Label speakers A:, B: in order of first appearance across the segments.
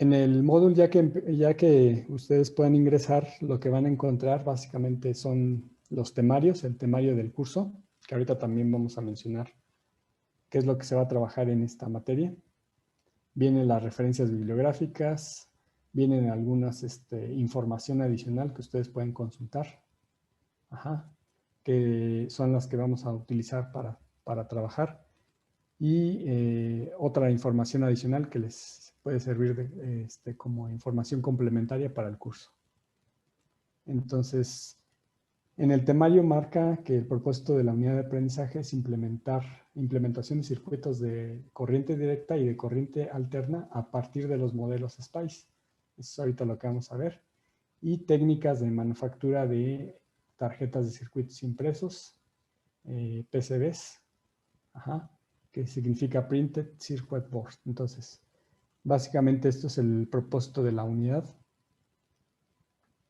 A: En el módulo, ya que ustedes pueden ingresar, lo que van a encontrar básicamente son los temarios, el temario del curso, que ahorita también vamos a mencionar qué es lo que se va a trabajar en esta materia. Vienen las referencias bibliográficas, vienen algunas información adicional que ustedes pueden consultar, que son las que vamos a utilizar para trabajar. Y otra información adicional que les puede servir como información complementaria para el curso. Entonces, en el temario marca que el propósito de la unidad de aprendizaje es implementación de circuitos de corriente directa y de corriente alterna a partir de los modelos SPICE. Eso es ahorita lo que vamos a ver. Y técnicas de manufactura de tarjetas de circuitos impresos, PCBs, que significa Printed Circuit Board. Entonces, básicamente esto es el propósito de la unidad.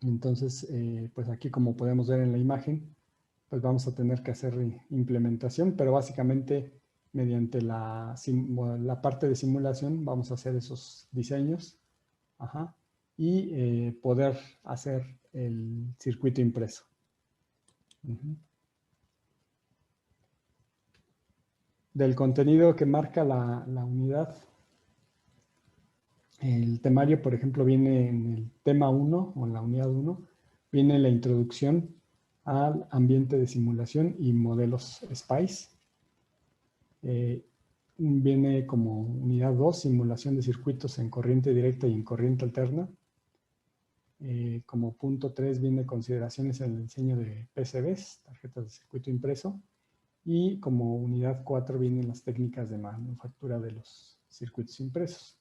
A: Entonces, pues aquí como podemos ver en la imagen, pues vamos a tener que hacer implementación, pero básicamente mediante la parte de simulación vamos a hacer esos diseños y poder hacer el circuito impreso. Del contenido que marca la unidad, el temario, por ejemplo, viene en el tema 1 o en la unidad 1, viene la introducción al ambiente de simulación y modelos SPICE. Viene como unidad 2, simulación de circuitos en corriente directa y en corriente alterna. Como punto 3 viene consideraciones en el diseño de PCBs, tarjetas de circuito impreso. Y como unidad 4 vienen las técnicas de manufactura de los circuitos impresos.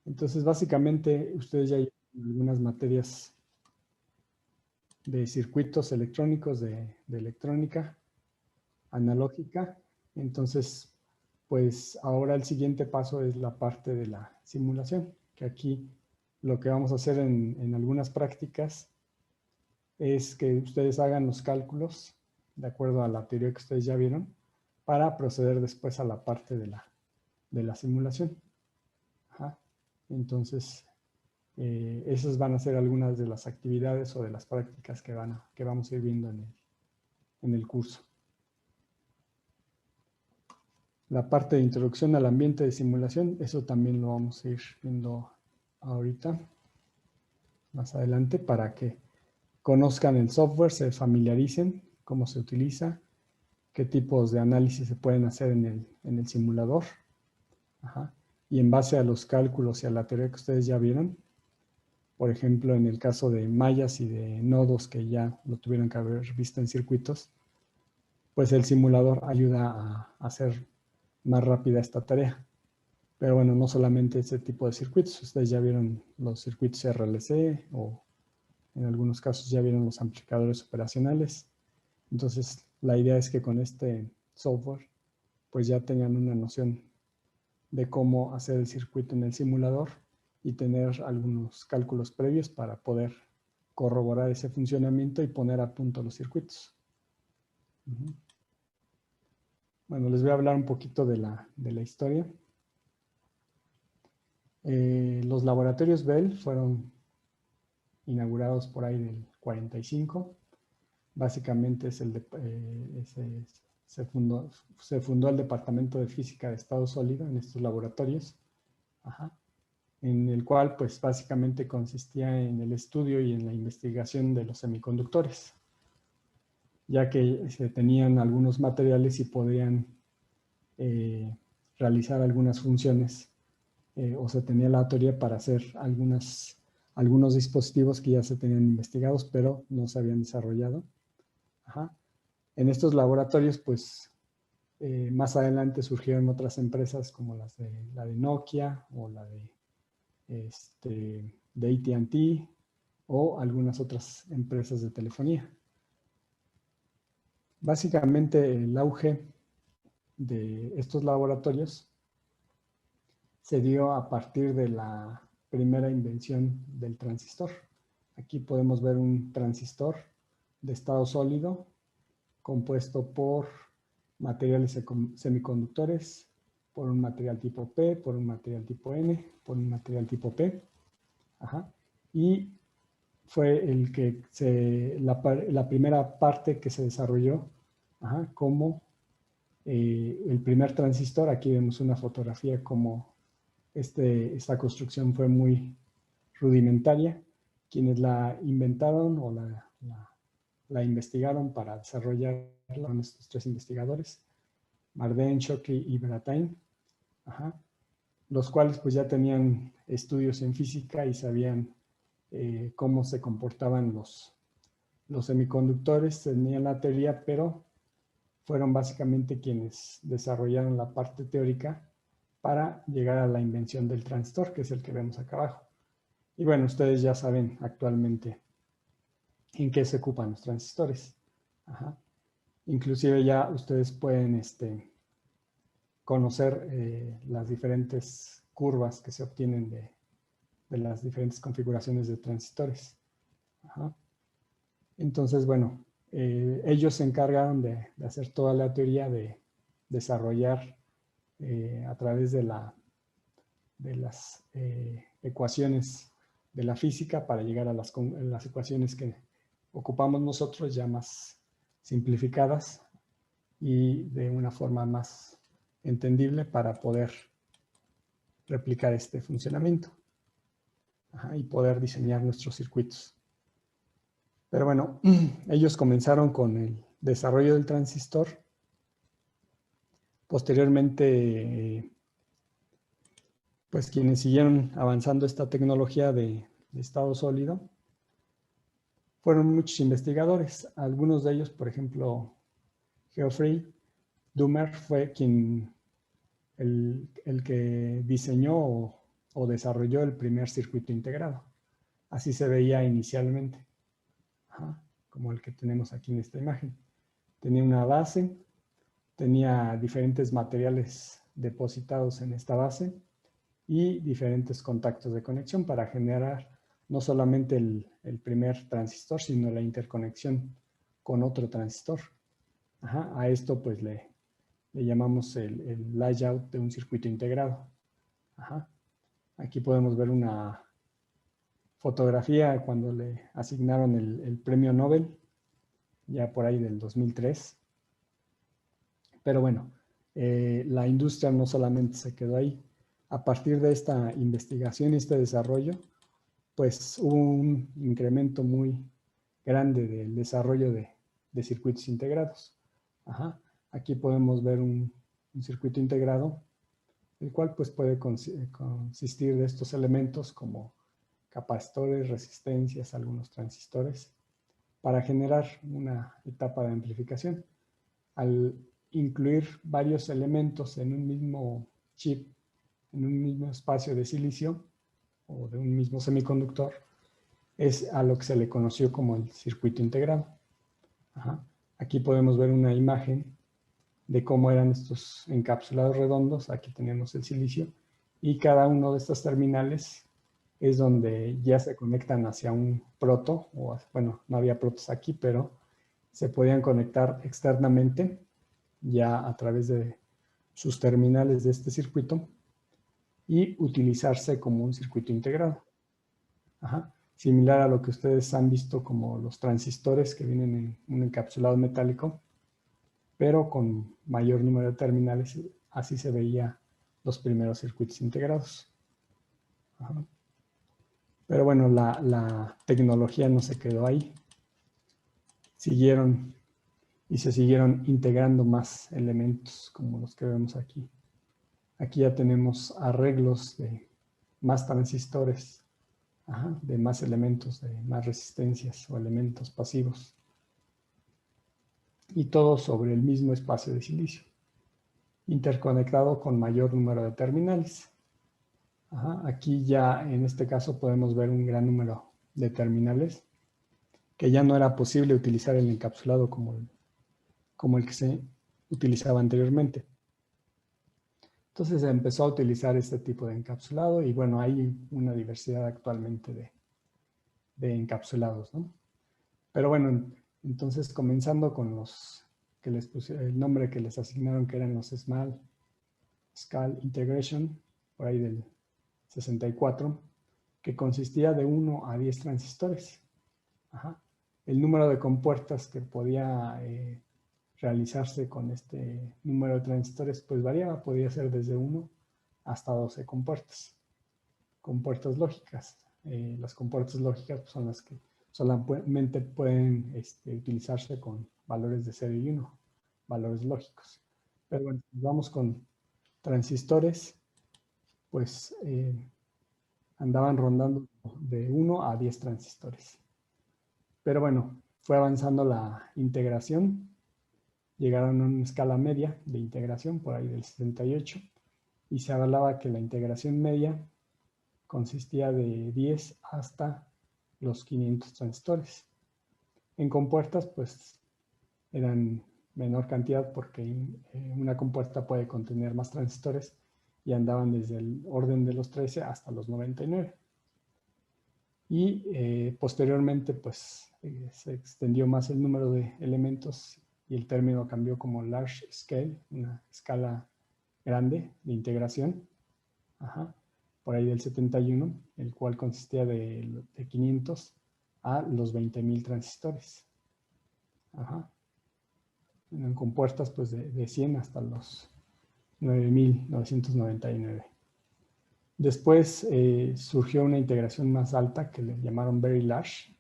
A: Entonces, básicamente, ustedes ya llevan algunas materias de circuitos electrónicos, de electrónica analógica. Entonces, pues ahora el siguiente paso es la parte de la simulación, que aquí lo que vamos a hacer en algunas prácticas es que ustedes hagan los cálculos de acuerdo a la teoría que ustedes ya vieron para proceder después a la parte de la simulación. Entonces, esas van a ser algunas de las actividades o de las prácticas que vamos a ir viendo en el curso. La parte de introducción al ambiente de simulación, eso también lo vamos a ir viendo ahorita, más adelante, para que conozcan el software, se familiaricen, cómo se utiliza, qué tipos de análisis se pueden hacer en el simulador. Y en base a los cálculos y a la teoría que ustedes ya vieron, por ejemplo, en el caso de mallas y de nodos que ya lo tuvieron que haber visto en circuitos, pues el simulador ayuda a hacer más rápida esta tarea. Pero bueno, no solamente ese tipo de circuitos, ustedes ya vieron los circuitos RLC o en algunos casos ya vieron los amplificadores operacionales. Entonces, la idea es que con este software, pues ya tengan una noción de cómo hacer el circuito en el simulador y tener algunos cálculos previos para poder corroborar ese funcionamiento y poner a punto los circuitos. Bueno, les voy a hablar un poquito de la historia. Los laboratorios Bell fueron inaugurados por ahí del 45. Básicamente es se fundó el Departamento de Física de Estado Sólido en estos laboratorios, en el cual pues básicamente consistía en el estudio y en la investigación de los semiconductores, ya que se tenían algunos materiales y podían realizar algunas funciones o se tenía la teoría para hacer algunos dispositivos que ya se tenían investigados, pero no se habían desarrollado. En estos laboratorios, pues, más adelante surgieron otras empresas como la de Nokia o la de AT&T o algunas otras empresas de telefonía. Básicamente, el auge de estos laboratorios se dio a partir de la primera invención del transistor. Aquí podemos ver un transistor de estado sólido compuesto por materiales semiconductores, por un material tipo P, por un material tipo N, por un material tipo P. Ajá. Y fue el que la primera parte que se desarrolló, ajá, como el primer transistor. Aquí vemos una fotografía como esta construcción fue muy rudimentaria. Quienes la inventaron o la investigaron para desarrollarla fueron estos tres investigadores, Marden, Shockley y Brattain, ajá, los cuales pues ya tenían estudios en física y sabían cómo se comportaban los semiconductores, tenían la teoría, pero fueron básicamente quienes desarrollaron la parte teórica para llegar a la invención del transistor, que es el que vemos acá abajo. Y bueno, ustedes ya saben actualmente en qué se ocupan los transistores. Ajá. Inclusive ya ustedes pueden conocer las diferentes curvas que se obtienen de las diferentes configuraciones de transistores. Ajá. Entonces, bueno, ellos se encargaron de hacer toda la teoría, de desarrollar a través de las ecuaciones de la física para llegar a las ecuaciones que ocupamos nosotros, ya más simplificadas y de una forma más entendible para poder replicar este funcionamiento, ajá, y poder diseñar nuestros circuitos. Pero bueno, ellos comenzaron con el desarrollo del transistor. Posteriormente, pues quienes siguieron avanzando esta tecnología de estado sólido fueron muchos investigadores. Algunos de ellos, por ejemplo, Geoffrey Doomer fue el que diseñó o desarrolló el primer circuito integrado. Así se veía inicialmente, ajá, como el que tenemos aquí en esta imagen. Tenía una base, tenía diferentes materiales depositados en esta base y diferentes contactos de conexión para generar no solamente el primer transistor, sino la interconexión con otro transistor. Ajá, a esto pues le llamamos el layout de un circuito integrado. Ajá. Aquí podemos ver una fotografía cuando le asignaron el premio Nobel, ya por ahí del 2003. Pero bueno, la industria no solamente se quedó ahí. A partir de esta investigación y este desarrollo, pues hubo un incremento muy grande del desarrollo de circuitos integrados. Ajá. Aquí podemos ver un circuito integrado, el cual pues puede consistir de estos elementos como capacitores, resistencias, algunos transistores, para generar una etapa de amplificación. Al incluir varios elementos en un mismo chip, en un mismo espacio de silicio o de un mismo semiconductor, es a lo que se le conoció como el circuito integrado. Ajá. Aquí podemos ver una imagen de cómo eran estos encapsulados redondos. Aquí tenemos el silicio y cada uno de estos terminales es donde ya se conectan hacia un proto, o bueno, no había protos aquí, pero se podían conectar externamente ya a través de sus terminales de este circuito y utilizarse como un circuito integrado. Ajá. Similar a lo que ustedes han visto como los transistores que vienen en un encapsulado metálico, pero con mayor número de terminales. Así se veía los primeros circuitos integrados. Ajá. Pero bueno, la tecnología no se quedó ahí. Siguieron y se siguieron integrando más elementos como los que vemos aquí. Aquí ya tenemos arreglos de más transistores, ajá, de más elementos, de más resistencias o elementos pasivos. Y todo sobre el mismo espacio de silicio, interconectado con mayor número de terminales. Ajá, aquí ya en este caso podemos ver un gran número de terminales que ya no era posible utilizar el encapsulado como el que se utilizaba anteriormente. Entonces se empezó a utilizar este tipo de encapsulado y bueno, hay una diversidad actualmente de encapsulados, ¿no? Pero bueno, entonces comenzando con los que les puse, el nombre que les asignaron, que eran los Skull Integration, por ahí del 64, que consistía de 1 a 10 transistores. Ajá. El número de compuertas que podía realizarse con este número de transistores pues variaba, podía ser desde 1 hasta 12 compuertas lógicas. Las compuertas lógicas pues, son las que solamente pueden utilizarse con valores de 0 y 1, valores lógicos. Pero bueno, vamos con transistores, pues andaban rondando de 1 a 10 transistores. Pero bueno, fue avanzando la integración, llegaron a una escala media de integración por ahí del 68 y se hablaba que la integración media consistía de 10 hasta los 500 transistores. En compuertas, pues eran menor cantidad porque una compuerta puede contener más transistores y andaban desde el orden de los 13 hasta los 99. Y posteriormente, pues se extendió más el número de elementos y el término cambió como large scale, una escala grande de integración. Ajá. Por ahí del 71, el cual consistía de 500 a los 20.000 transistores. Ajá. En compuertas pues de 100 hasta los 9.999. Después surgió una integración más alta que le llamaron Very Large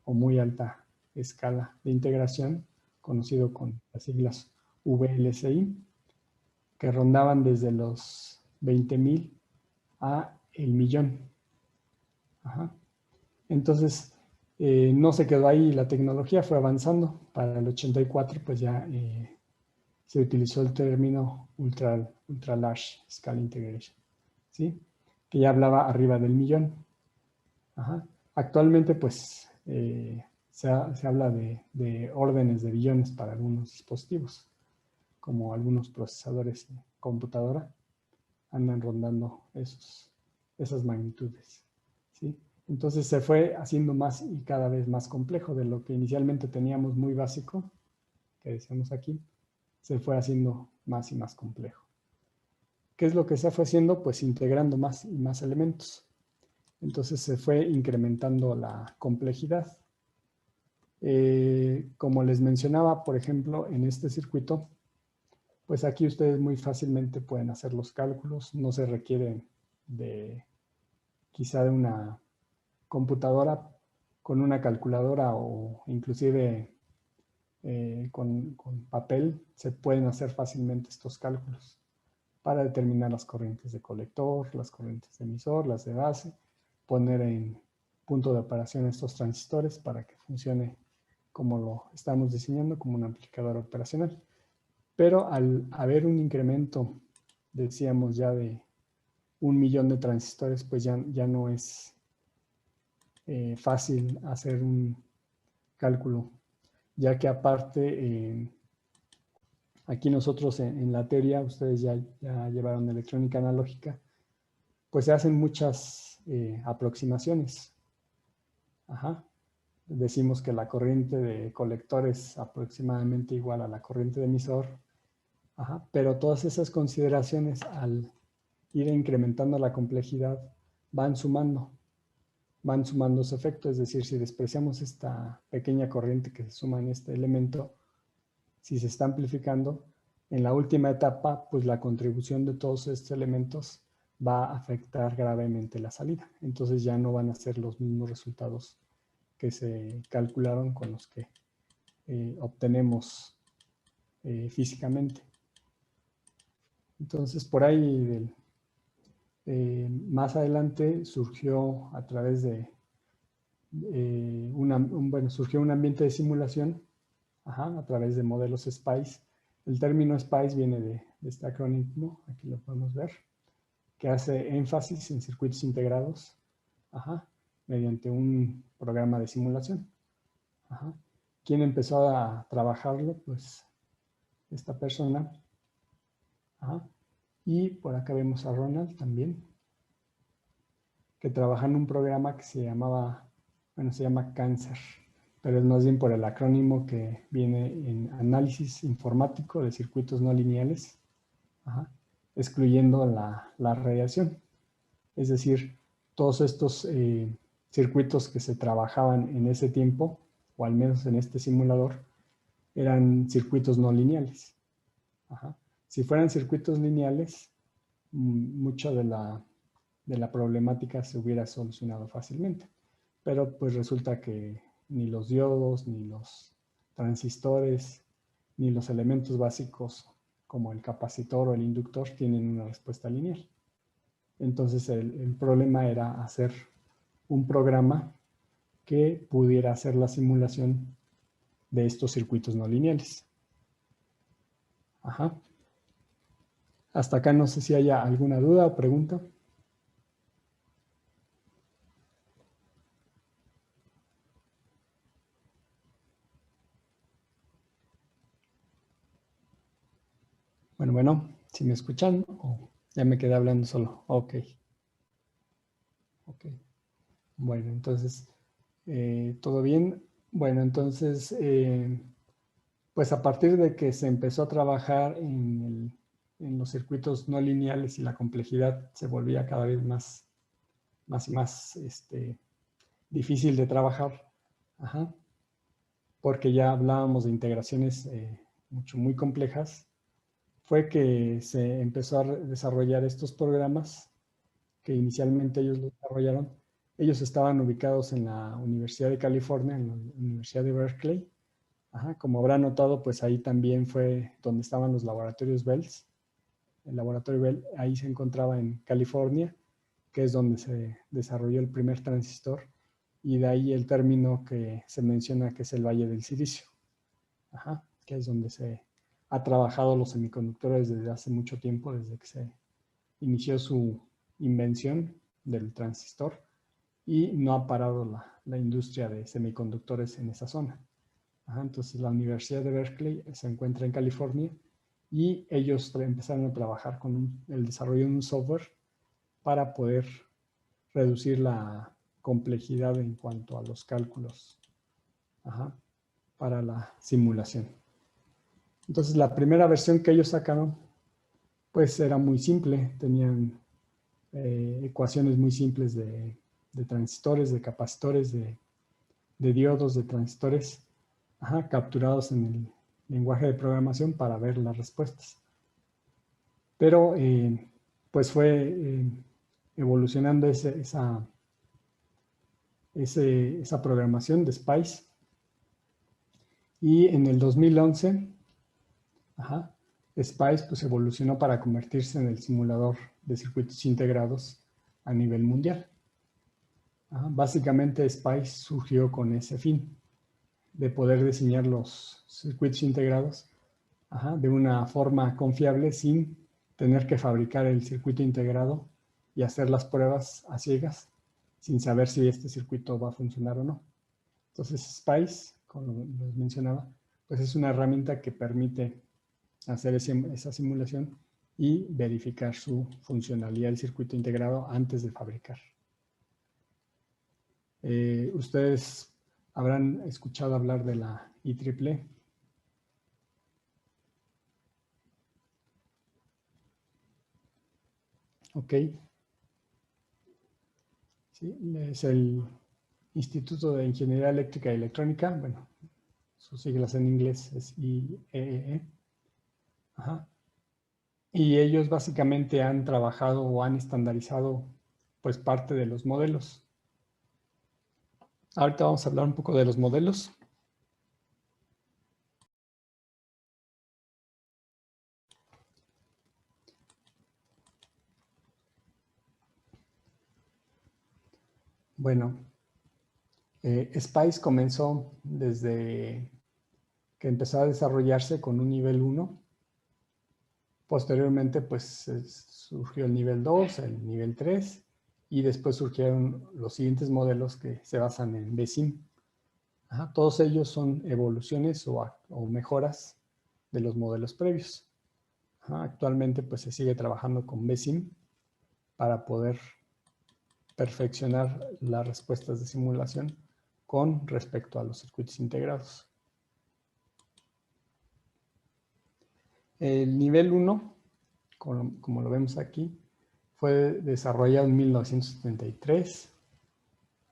A: o muy alta escala de integración, conocido con las siglas VLSI, que rondaban desde los 20.000 a el millón. Ajá. Entonces, no se quedó ahí, la tecnología fue avanzando. Para el 84, pues ya se utilizó el término ultra large scale integration, ¿sí? Que ya hablaba arriba del millón. Ajá. Actualmente, pues, se habla de órdenes de billones para algunos dispositivos, como algunos procesadores de computadora andan rondando esas magnitudes, ¿sí? Entonces se fue haciendo más y cada vez más complejo de lo que inicialmente teníamos muy básico, que decíamos aquí, se fue haciendo más y más complejo. ¿Qué es lo que se fue haciendo? Pues integrando más y más elementos. Entonces se fue incrementando la complejidad. Como les mencionaba, por ejemplo, en este circuito, pues aquí ustedes muy fácilmente pueden hacer los cálculos, no se requiere quizá de una computadora con una calculadora o inclusive con papel, se pueden hacer fácilmente estos cálculos para determinar las corrientes de colector, las corrientes de emisor, las de base, poner en punto de operación estos transistores para que funcione como lo estamos diseñando, como un amplificador operacional. Pero al haber un incremento, decíamos ya de 1.000.000 de transistores, pues ya no es fácil hacer un cálculo, ya que aparte, aquí nosotros en la teoría, ustedes ya llevaron electrónica analógica, pues se hacen muchas aproximaciones. Ajá. Decimos que la corriente de colector es aproximadamente igual a la corriente de emisor. Ajá. Pero todas esas consideraciones al ir incrementando la complejidad van sumando su efecto, es decir, si despreciamos esta pequeña corriente que se suma en este elemento, si se está amplificando, en la última etapa, pues la contribución de todos estos elementos va a afectar gravemente la salida. Entonces ya no van a ser los mismos resultados que se calcularon con los que obtenemos físicamente. Entonces por ahí más adelante surgió a través de surgió un ambiente de simulación a través de modelos SPICE. El término SPICE viene de este acrónimo, aquí lo podemos ver, que hace énfasis en circuitos integrados mediante un programa de simulación. ¿Quién empezó a trabajarlo? Pues esta persona. Y por acá vemos a Ronald también, que trabaja en un programa que se llama Cancer, pero es más bien por el acrónimo que viene en análisis informático de circuitos no lineales. excluyendo la radiación. Es decir, todos estos circuitos que se trabajaban en ese tiempo, o al menos en este simulador, eran circuitos no lineales. Ajá. Si fueran circuitos lineales, mucha de la problemática se hubiera solucionado fácilmente. Pero pues resulta que ni los diodos, ni los transistores, ni los elementos básicos como el capacitor o el inductor tienen una respuesta lineal. Entonces el problema era hacer un programa que pudiera hacer la simulación de estos circuitos no lineales. Ajá. Hasta acá no sé si haya alguna duda o pregunta. Bueno, si me escuchan, ya me quedé hablando solo. Ok. Bueno, entonces, ¿todo bien? Bueno, entonces, pues a partir de que se empezó a trabajar en los circuitos no lineales y la complejidad se volvía cada vez más y más difícil de trabajar, ajá, porque ya hablábamos de integraciones muy complejas, fue que se empezó a desarrollar estos programas que inicialmente ellos lo desarrollaron. Ellos estaban ubicados en la Universidad de California, en la Universidad de Berkeley. Ajá, como habrán notado, pues ahí también fue donde estaban los laboratorios Bell. El laboratorio Bell ahí se encontraba en California, que es donde se desarrolló el primer transistor, y de ahí el término que se menciona que es el Valle del Silicio, ajá, que es donde se ha trabajado los semiconductores desde hace mucho tiempo, desde que se inició su invención del transistor, y no ha parado la industria de semiconductores en esa zona. Ajá, entonces la Universidad de Berkeley se encuentra en California y ellos empezaron a trabajar con el desarrollo de un software para poder reducir la complejidad en cuanto a los cálculos, ajá, para la simulación. Entonces la primera versión que ellos sacaron pues era muy simple, tenían ecuaciones muy simples de transistores, de capacitores, de diodos, de transistores, ajá, capturados en el lenguaje de programación para ver las respuestas. Pero pues fue evolucionando esa programación de SPICE, y en el 2011, ajá, SPICE pues evolucionó para convertirse en el simulador de circuitos integrados a nivel mundial. Ajá, básicamente SPICE surgió con ese fin, de poder diseñar los circuitos integrados, ajá, de una forma confiable sin tener que fabricar el circuito integrado y hacer las pruebas a ciegas sin saber si este circuito va a funcionar o no. Entonces SPICE, como les mencionaba, pues es una herramienta que permite hacer esa simulación y verificar su funcionalidad del circuito integrado antes de fabricar. Ustedes habrán escuchado hablar de la IEEE. Ok. Sí, es el Instituto de Ingeniería Eléctrica y Electrónica. Bueno, sus siglas en inglés es IEEE. Ajá. Y ellos básicamente han trabajado o han estandarizado pues parte de los modelos. Ahorita vamos a hablar un poco de los modelos. Bueno, SPICE comenzó desde que empezó a desarrollarse con un nivel 1. Posteriormente, pues surgió el nivel 2, el nivel 3, y después surgieron los siguientes modelos que se basan en BSIM. Ajá, todos ellos son evoluciones o mejoras de los modelos previos. Ajá, actualmente, pues se sigue trabajando con BSIM para poder perfeccionar las respuestas de simulación con respecto a los circuitos integrados. El nivel 1 como lo vemos aquí. Fue desarrollado en 1973,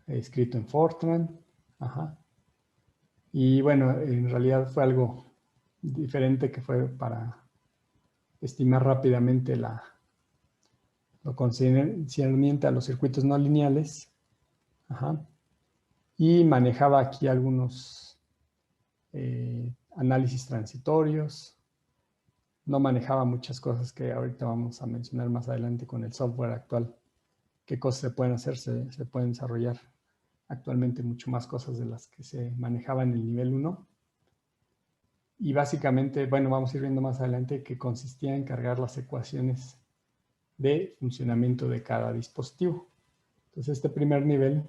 A: escrito en Fortran. Ajá. Y bueno, en realidad fue algo diferente que fue para estimar rápidamente lo concerniente a los circuitos no lineales. Ajá. Y manejaba aquí algunos análisis transitorios. No manejaba muchas cosas que ahorita vamos a mencionar más adelante con el software actual. ¿Qué cosas se pueden hacer? Se pueden desarrollar actualmente mucho más cosas de las que se manejaban en el nivel 1. Y básicamente, bueno, vamos a ir viendo más adelante que consistía en cargar las ecuaciones de funcionamiento de cada dispositivo. Entonces, este primer nivel,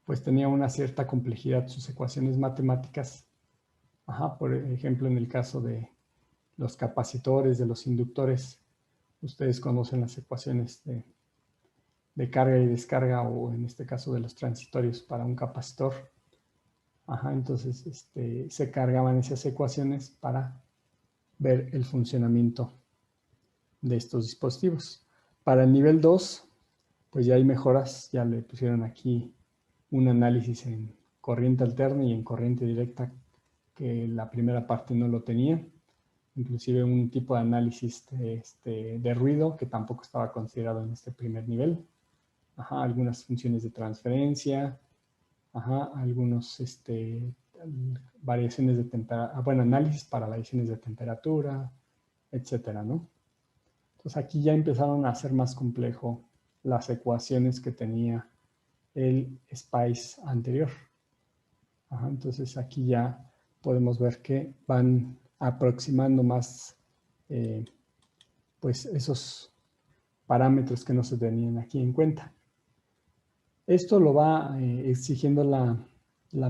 A: pues tenía una cierta complejidad, sus ecuaciones matemáticas. Ajá, por ejemplo, en el caso de los capacitores, de los inductores, ustedes conocen las ecuaciones de carga y descarga, o en este caso de los transitorios para un capacitor. Ajá, entonces se cargaban esas ecuaciones para ver el funcionamiento de estos dispositivos. Para el nivel 2, pues ya hay mejoras, ya le pusieron aquí un análisis en corriente alterna y en corriente directa, que la primera parte no lo tenía. Inclusive un tipo de análisis de ruido que tampoco estaba considerado en este primer nivel. Ajá, algunas funciones de transferencia, ajá, algunos variaciones de temperatura, bueno, análisis para variaciones de temperatura, etcétera, ¿no? Entonces aquí ya empezaron a hacer más complejo las ecuaciones que tenía el SPICE anterior. Ajá, entonces aquí ya podemos ver que van aproximando más pues esos parámetros que no se tenían aquí en cuenta. Esto lo va exigiendo el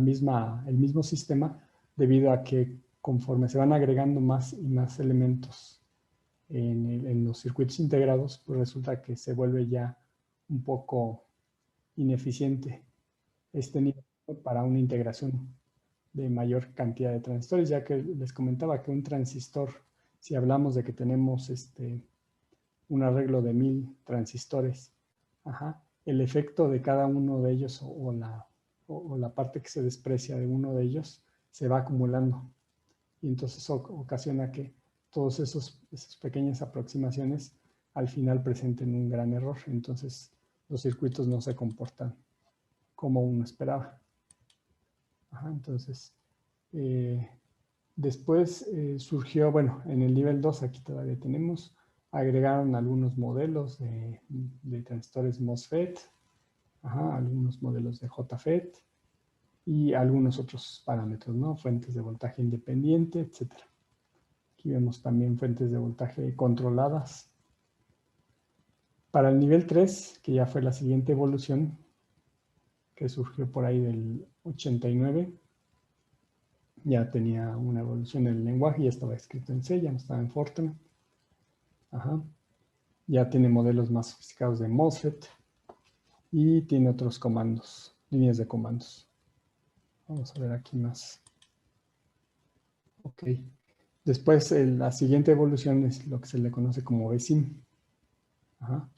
A: mismo sistema, debido a que conforme se van agregando más y más elementos en los circuitos integrados, pues resulta que se vuelve ya un poco ineficiente este nivel para una integración de mayor cantidad de transistores, ya que les comentaba que un transistor, si hablamos de que tenemos un arreglo de 1000 transistores, ajá, el efecto de cada uno de ellos o la parte que se desprecia de uno de ellos se va acumulando, y entonces eso ocasiona que todas esas pequeñas aproximaciones al final presenten un gran error. Entonces los circuitos no se comportan como uno esperaba. Ajá, entonces después surgió, bueno, en el nivel 2 aquí todavía tenemos, agregaron algunos modelos de transistores MOSFET, ajá, algunos modelos de JFET y algunos otros parámetros, ¿no? Fuentes de voltaje independiente, etc. Aquí vemos también fuentes de voltaje controladas. Para el nivel 3, que ya fue la siguiente evolución, que surgió por ahí del 89, ya tenía una evolución en el lenguaje, ya estaba escrito en C, ya no estaba en Fortran. Ajá. Ya tiene modelos más sofisticados de MOSFET y tiene otros comandos, líneas de comandos. Vamos a ver aquí más. Ok. Después, la siguiente evolución es lo que se le conoce como BSIM. Ajá.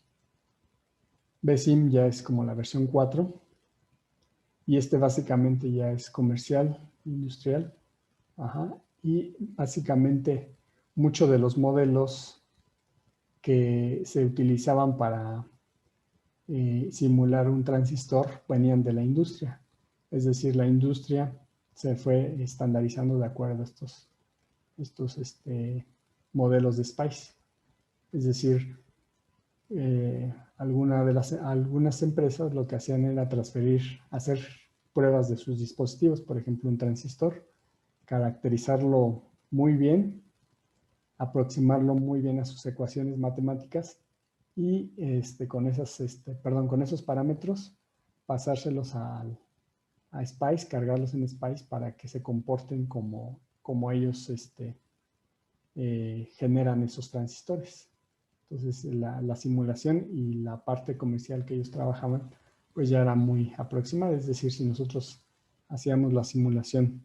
A: BSIM ya es como la versión 4. Y básicamente ya es comercial, industrial. Ajá. Y básicamente muchos de los modelos que se utilizaban para simular un transistor venían de la industria. Es decir, la industria se fue estandarizando de acuerdo a estos modelos de SPICE. Es decir, algunas empresas lo que hacían era hacer pruebas de sus dispositivos, por ejemplo, un transistor, caracterizarlo muy bien, aproximarlo muy bien a sus ecuaciones matemáticas y con esos parámetros pasárselos a SPICE, cargarlos en SPICE para que se comporten como ellos generan esos transistores. Entonces la simulación y la parte comercial que ellos trabajaban pues ya era muy aproximada. Es decir, si nosotros hacíamos la simulación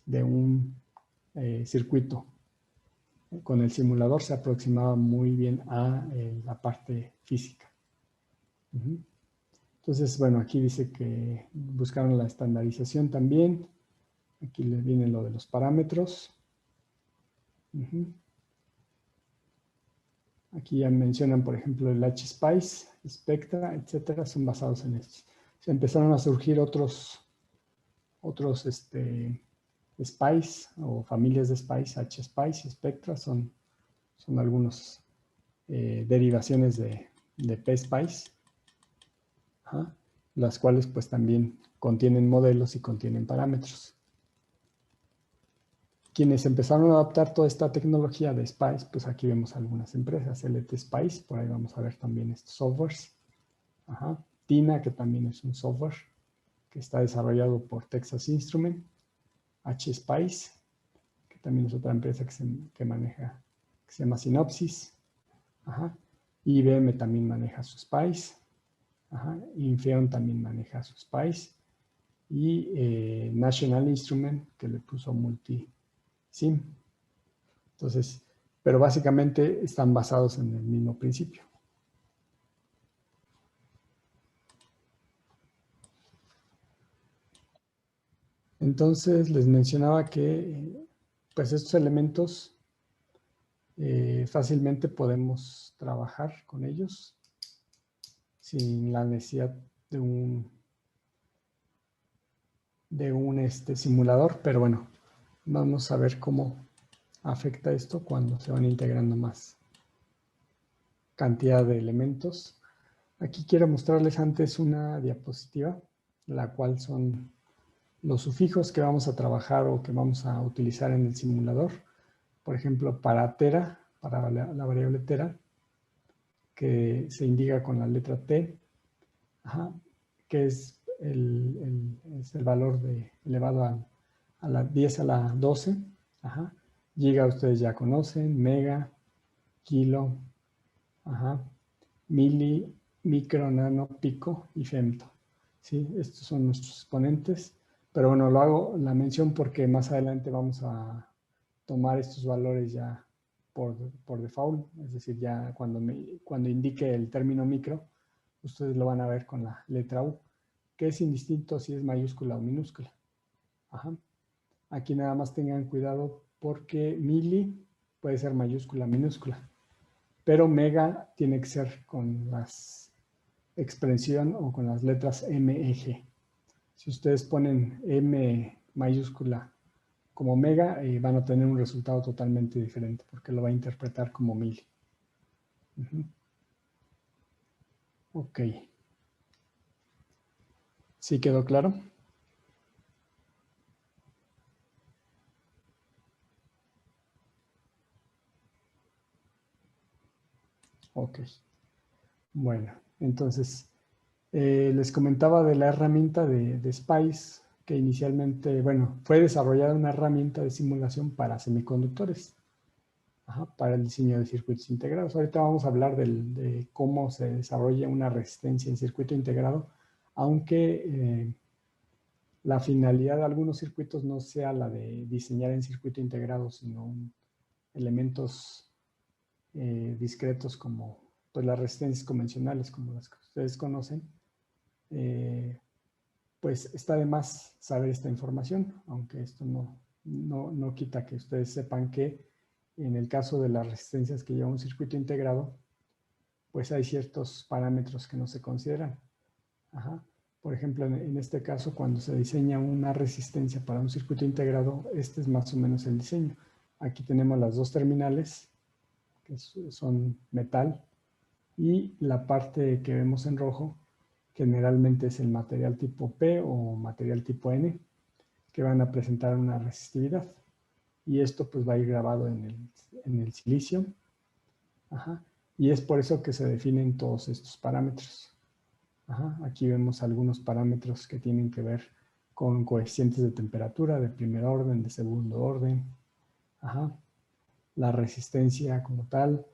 A: de un circuito con el simulador se aproximaba muy bien a la parte física. Entonces, bueno, aquí dice que buscaron la estandarización también. Aquí le viene lo de los parámetros. Aquí ya mencionan, por ejemplo, el HSpice, Spectra, etcétera, son basados en estos. Se empezaron a surgir otros Spice o familias de Spice, HSpice y Spectra, son algunos derivaciones de PSpice, las cuales pues también contienen modelos y contienen parámetros. Quienes empezaron a adaptar toda esta tecnología de Spice, pues aquí vemos algunas empresas, LT Spice, por ahí vamos a ver también estos softwares. Tina, que también es un software que está desarrollado por Texas Instruments. HSpice, que también es otra empresa que maneja, que se llama Synopsys. IBM también maneja su Spice. Infineon también maneja su Spice. Y National Instrument, que le puso Multisim. Entonces, pero básicamente están basados en el mismo principio. Entonces, les mencionaba que pues estos elementos fácilmente podemos trabajar con ellos sin la necesidad de un simulador, pero bueno, vamos a ver cómo afecta esto cuando se van integrando más cantidad de elementos. Aquí quiero mostrarles antes una diapositiva, la cual son los sufijos que vamos a trabajar o que vamos a utilizar en el simulador. Por ejemplo, para tera, para la variable tera, que se indica con la letra T, que es el valor elevado a la 10 a la 12. Giga ustedes ya conocen, mega, kilo, mili, micro, nano, pico y femto. ¿Sí? Estos son nuestros exponentes. Pero bueno, lo hago la mención porque más adelante vamos a tomar estos valores ya por default. Es decir, ya cuando indique el término micro, ustedes lo van a ver con la letra U, que es indistinto si es mayúscula o minúscula. Aquí nada más tengan cuidado porque mili puede ser mayúscula o minúscula, pero mega tiene que ser con las expresión o con las letras MEG. Si ustedes ponen M mayúscula como mega, van a tener un resultado totalmente diferente porque lo va a interpretar como mili. Ok. ¿Sí quedó claro? Ok. Bueno, entonces les comentaba de la herramienta de Spice, que inicialmente, bueno, fue desarrollada una herramienta de simulación para semiconductores, para el diseño de circuitos integrados. Ahorita vamos a hablar de cómo se desarrolla una resistencia en circuito integrado, aunque la finalidad de algunos circuitos no sea la de diseñar en circuito integrado, sino elementos discretos como pues, las resistencias convencionales, como las que ustedes conocen. Pues está de más saber esta información, aunque esto no quita que ustedes sepan que en el caso de las resistencias que lleva un circuito integrado, pues hay ciertos parámetros que no se consideran. Por ejemplo, en este caso, cuando se diseña una resistencia para un circuito integrado, este es más o menos el diseño. Aquí tenemos las dos terminales, que son metal, y la parte que vemos en rojo generalmente es el material tipo P o material tipo N, que van a presentar una resistividad. Y esto pues va a ir grabado en el silicio. Y es por eso que se definen todos estos parámetros. Aquí vemos algunos parámetros que tienen que ver con coeficientes de temperatura de primer orden, de segundo orden. La resistencia como tal,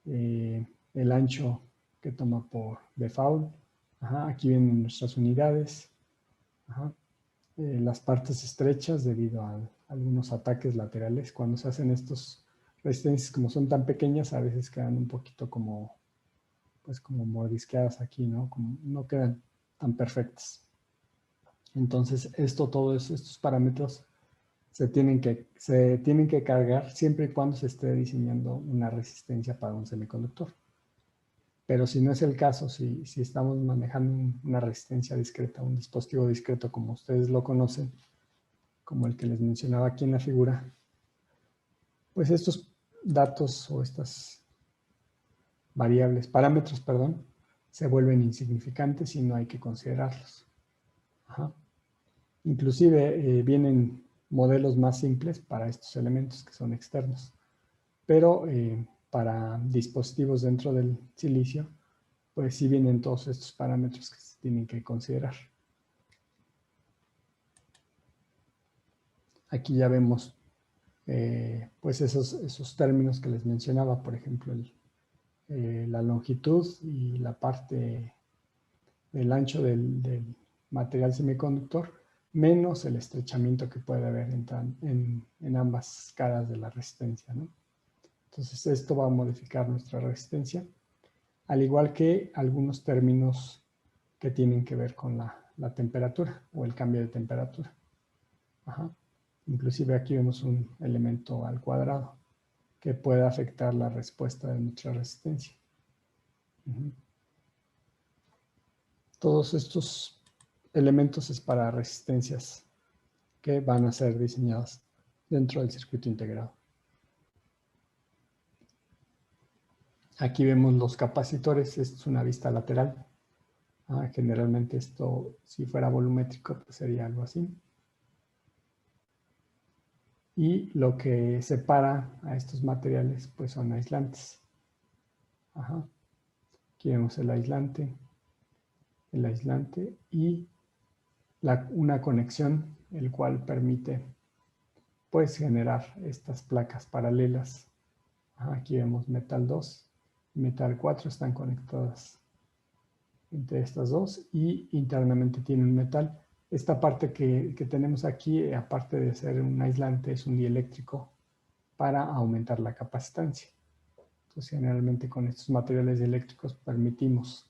A: el ancho que toma por default. Aquí vienen nuestras unidades. Las partes estrechas debido a algunos ataques laterales. Cuando se hacen estos resistencias, como son tan pequeñas, a veces quedan un poquito como, pues como mordisqueadas aquí, ¿no? Como no quedan tan perfectas. Entonces, estos parámetros se tienen que cargar siempre y cuando se esté diseñando una resistencia para un semiconductor. Pero si no es el caso, si estamos manejando una resistencia discreta, un dispositivo discreto como ustedes lo conocen, como el que les mencionaba aquí en la figura, pues estos datos o estas variables, parámetros, perdón, se vuelven insignificantes y no hay que considerarlos. Ajá. Inclusive vienen modelos más simples para estos elementos que son externos, pero para dispositivos dentro del silicio, pues sí vienen todos estos parámetros que se tienen que considerar. Aquí ya vemos pues esos términos que les mencionaba, por ejemplo, la longitud y la parte del ancho del material semiconductor, menos el estrechamiento que puede haber en ambas caras de la resistencia, ¿no? Entonces esto va a modificar nuestra resistencia, al igual que algunos términos que tienen que ver con la temperatura o el cambio de temperatura. Ajá. Inclusive aquí vemos un elemento al cuadrado que puede afectar la respuesta de nuestra resistencia. Todos estos elementos es para resistencias que van a ser diseñadas dentro del circuito integrado. Aquí vemos los capacitores, esta es una vista lateral. Generalmente esto, si fuera volumétrico, pues sería algo así. Y lo que separa a estos materiales, pues son aislantes. Ajá. Aquí vemos el aislante y una conexión, el cual permite pues generar estas placas paralelas. Aquí vemos metal 2 y metal 4 están conectadas entre estas dos y internamente tiene un metal. Esta parte que tenemos aquí, aparte de ser un aislante, es un dieléctrico para aumentar la capacitancia. Entonces, generalmente con estos materiales eléctricos permitimos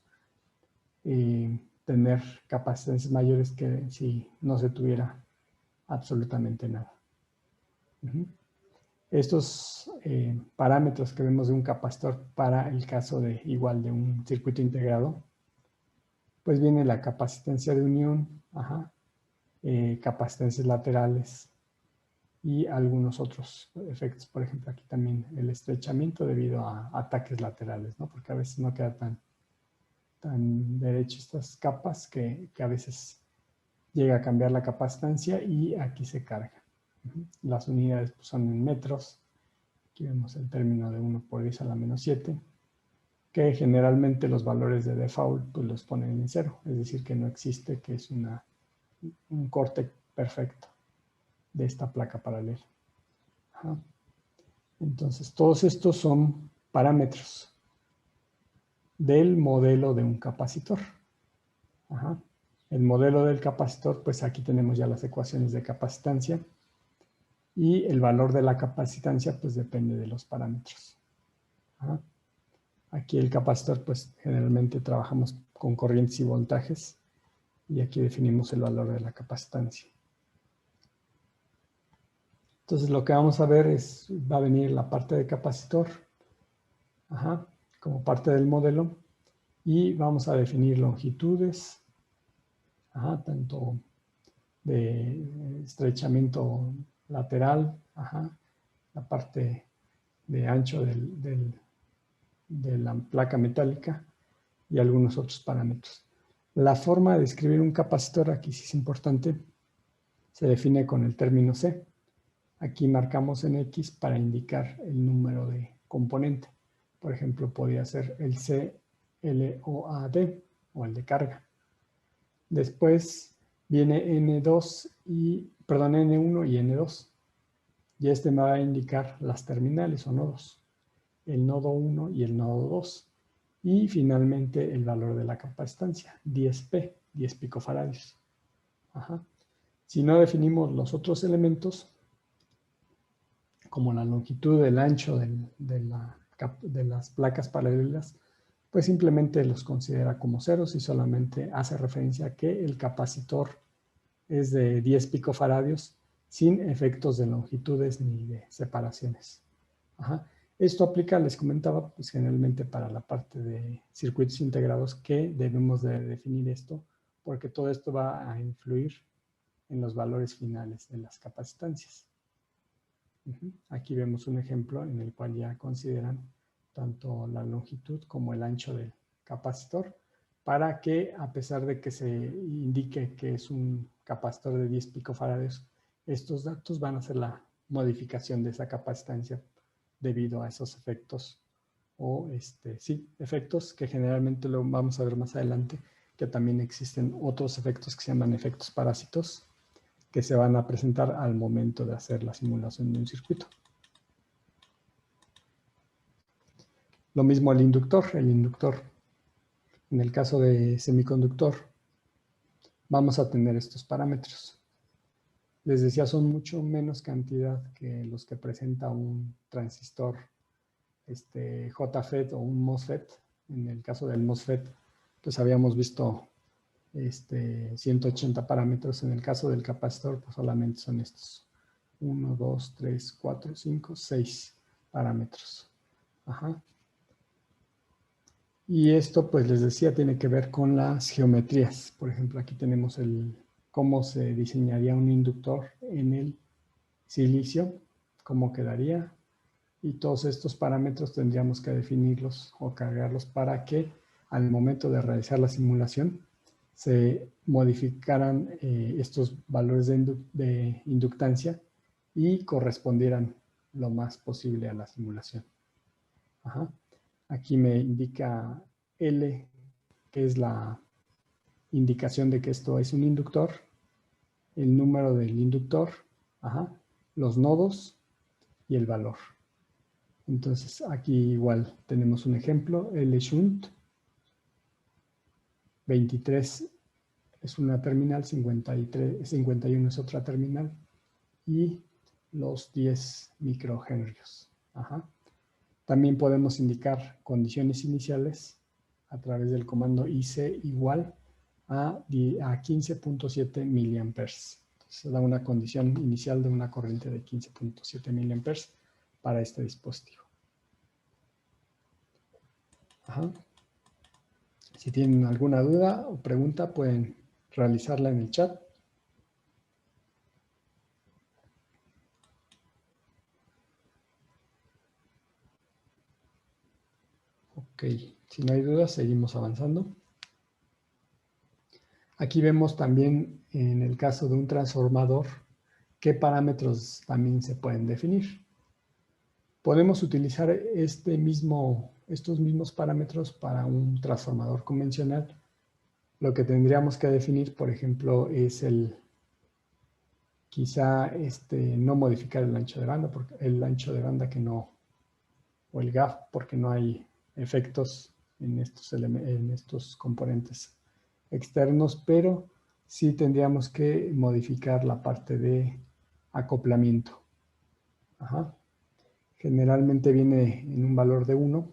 A: tener capacitancias mayores que si no se tuviera absolutamente nada. Estos parámetros que vemos de un capacitor para el caso de igual de un circuito integrado, pues viene la capacitancia de unión, capacitancias laterales y algunos otros efectos. Por ejemplo, aquí también el estrechamiento debido a ataques laterales, ¿no? Porque a veces no queda tan derecho estas capas que a veces llega a cambiar la capacitancia y aquí se carga. Las unidades pues, son en metros. Aquí vemos el término de 1 por 10 a la menos 7, que generalmente los valores de default pues, los ponen en 0, es decir, que no existe, que es un corte perfecto de esta placa paralela. Entonces, todos estos son parámetros del modelo de un capacitor. El modelo del capacitor, pues aquí tenemos ya las ecuaciones de capacitancia y el valor de la capacitancia pues depende de los parámetros. Aquí el capacitor pues generalmente trabajamos con corrientes y voltajes y aquí definimos el valor de la capacitancia. Entonces lo que vamos a ver va a venir la parte de capacitor como parte del modelo y vamos a definir longitudes, tanto de estrechamiento lateral, la parte de ancho de la placa metálica y algunos otros parámetros. La forma de escribir un capacitor, aquí sí es importante, se define con el término C. Aquí marcamos en X para indicar el número de componente. Por ejemplo, podría ser el CLOAD o el de carga. Después viene N1 y N2. Y este me va a indicar las terminales o nodos. El nodo 1 y el nodo 2. Y finalmente el valor de la capacitancia, 10P, 10 picofarads. Si no definimos los otros elementos, como la longitud, el ancho de las placas paralelas, pues simplemente los considera como ceros y solamente hace referencia a que el capacitor es de 10 picofaradios sin efectos de longitudes ni de separaciones. Ajá. Esto aplica, les comentaba, pues generalmente para la parte de circuitos integrados, que debemos de definir esto porque todo esto va a influir en los valores finales de las capacitancias. Aquí vemos un ejemplo en el cual ya consideran tanto la longitud como el ancho del capacitor para que, a pesar de que se indique que es un capacitor de 10 picofaradios, estos datos van a ser la modificación de esa capacitancia debido a esos efectos o efectos que generalmente lo vamos a ver más adelante, que también existen otros efectos que se llaman efectos parásitos que se van a presentar al momento de hacer la simulación de un circuito. Lo mismo el inductor. El inductor, en el caso de semiconductor, vamos a tener estos parámetros. Les decía, son mucho menos cantidad que los que presenta un transistor JFET o un MOSFET. En el caso del MOSFET, pues habíamos visto 180 parámetros. En el caso del capacitor, pues solamente son estos. 1, 2, 3, 4, 5, 6 parámetros. Ajá. Y esto, pues les decía, tiene que ver con las geometrías. Por ejemplo, aquí tenemos cómo se diseñaría un inductor en el silicio, cómo quedaría. Y todos estos parámetros tendríamos que definirlos o cargarlos para que al momento de realizar la simulación se modificaran estos valores de inductancia y correspondieran lo más posible a la simulación. Ajá. Aquí me indica L, que es la indicación de que esto es un inductor, el número del inductor, ajá, los nodos y el valor. Entonces aquí igual tenemos un ejemplo, L shunt, 23 es una terminal, 51 es otra terminal y los 10 microhenrios. Ajá. También podemos indicar condiciones iniciales a través del comando IC igual a 15.7 miliamperes. Se da una condición inicial de una corriente de 15.7 miliamperes para este dispositivo. Ajá. Si tienen alguna duda o pregunta, pueden realizarla en el chat. Ok, si no hay dudas, seguimos avanzando. Aquí vemos también, en el caso de un transformador, qué parámetros también se pueden definir. Podemos utilizar estos mismos parámetros para un transformador convencional. Lo que tendríamos que definir, por ejemplo, es quizá no modificar el ancho de banda, o el GAF, porque no hay efectos en estos componentes externos, pero sí tendríamos que modificar la parte de acoplamiento. Ajá. Generalmente viene en un valor de 1.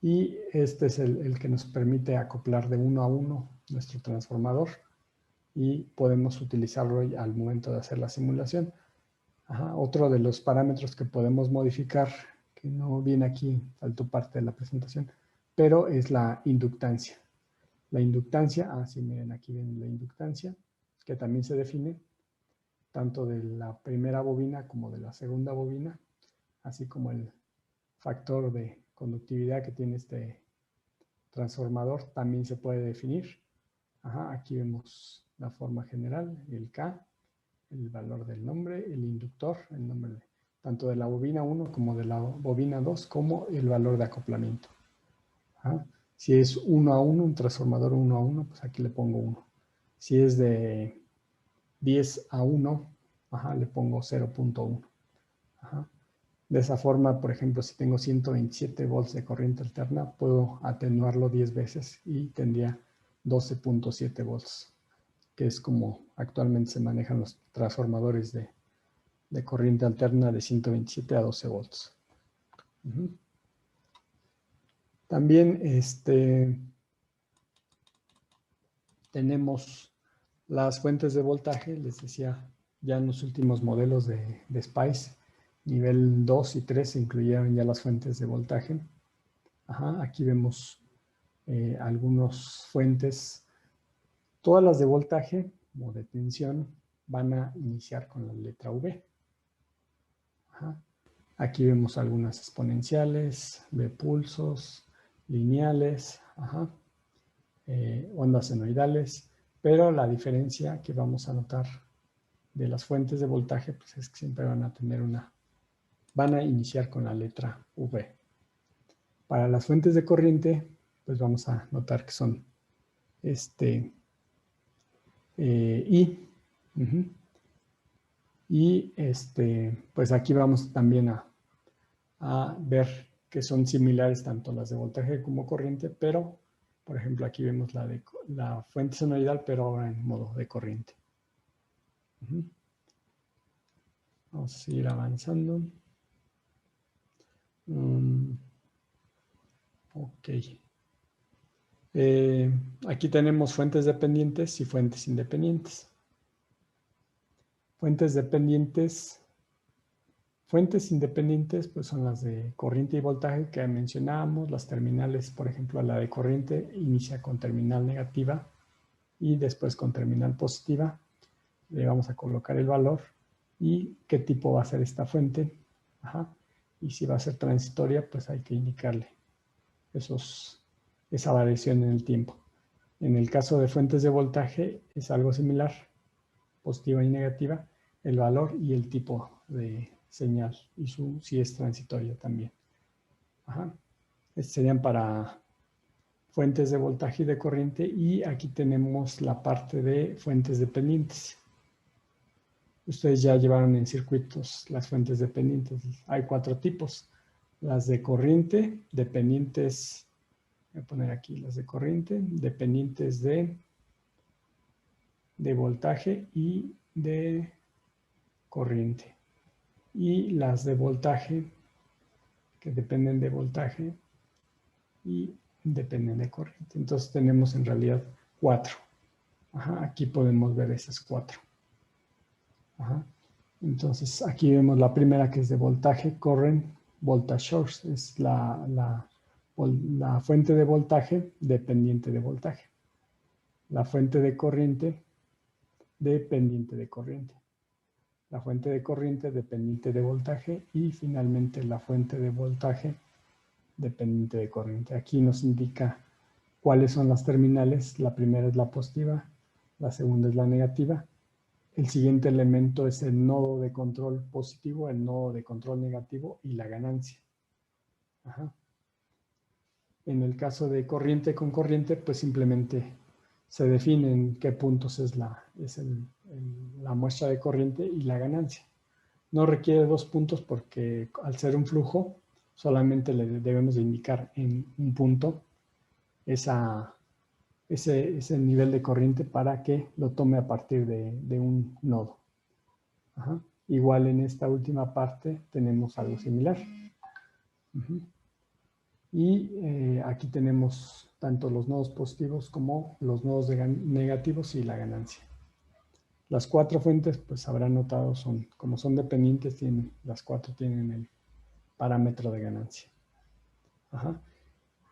A: Y este es el que nos permite acoplar de 1 a 1 nuestro transformador y podemos utilizarlo al momento de hacer la simulación. Ajá. Otro de los parámetros que podemos modificar, que no viene aquí, faltó parte de la presentación, pero es la inductancia. La inductancia, sí, miren, aquí viene la inductancia, que también se define tanto de la primera bobina como de la segunda bobina, así como el factor de conductividad que tiene este transformador también se puede definir. Ajá, aquí vemos la forma general, el K, el valor del nombre, el inductor, el nombre tanto de la bobina 1 como de la bobina 2, como el valor de acoplamiento. Ajá. Si es 1 a 1, un transformador 1 a 1, pues aquí le pongo 1. Si es de 10 a 1, ajá, le pongo 0.1. De esa forma, por ejemplo, si tengo 127 volts de corriente alterna, puedo atenuarlo 10 veces y tendría 12.7 volts, que es como actualmente se manejan los transformadores de de corriente alterna de 127 a 12 volts. También tenemos las fuentes de voltaje, les decía, ya en los últimos modelos de SPICE, nivel 2 y 3 se incluyeron ya las fuentes de voltaje. Aquí vemos algunas fuentes. Todas las de voltaje o de tensión van a iniciar con la letra V. Aquí vemos algunas exponenciales, de pulsos, lineales, ondas senoidales, pero la diferencia que vamos a notar de las fuentes de voltaje pues es que siempre van a iniciar con la letra V. Para las fuentes de corriente, pues vamos a notar que son I. Y pues aquí vamos también a ver que son similares tanto las de voltaje como corriente, pero por ejemplo aquí vemos la fuente senoidal, pero ahora en modo de corriente. Vamos a seguir avanzando. Ok. Aquí tenemos fuentes dependientes y fuentes independientes. Fuentes independientes pues son las de corriente y voltaje que mencionábamos. Las terminales, por ejemplo, la de corriente inicia con terminal negativa y después con terminal positiva. Le vamos a colocar el valor y qué tipo va a ser esta fuente. Y si va a ser transitoria, pues hay que indicarle esa variación en el tiempo. En el caso de fuentes de voltaje es algo similar, positiva y negativa, el valor y el tipo de señal y si es transitoria también. Estos serían para fuentes de voltaje y de corriente, y aquí tenemos la parte de fuentes dependientes. Ustedes ya llevaron en circuitos las fuentes dependientes. Hay 4 tipos. Las de corriente, dependientes, voy a poner aquí las de corriente, dependientes de voltaje y de corriente. Y las de voltaje, que dependen de voltaje y dependen de corriente. Entonces tenemos en realidad 4. Aquí podemos ver esas 4. Entonces aquí vemos la primera, que es de voltaje, current, voltage source. Es la fuente de voltaje dependiente de voltaje. La fuente de corriente dependiente de corriente. La fuente de corriente dependiente de voltaje y finalmente la fuente de voltaje dependiente de corriente. Aquí nos indica cuáles son las terminales. La primera es la positiva, la segunda es la negativa. El siguiente elemento es el nodo de control positivo, el nodo de control negativo y la ganancia. En el caso de corriente con corriente, pues simplemente se define en qué puntos es la muestra de corriente y la ganancia. No requiere 2 puntos porque al ser un flujo, solamente le debemos de indicar en un punto ese nivel de corriente para que lo tome a partir de un nodo. Igual en esta última parte tenemos algo similar. Y aquí tenemos tanto los nodos positivos como los nodos negativos y la ganancia. Las 4 fuentes, pues habrán notado, como son dependientes, las 4 tienen el parámetro de ganancia.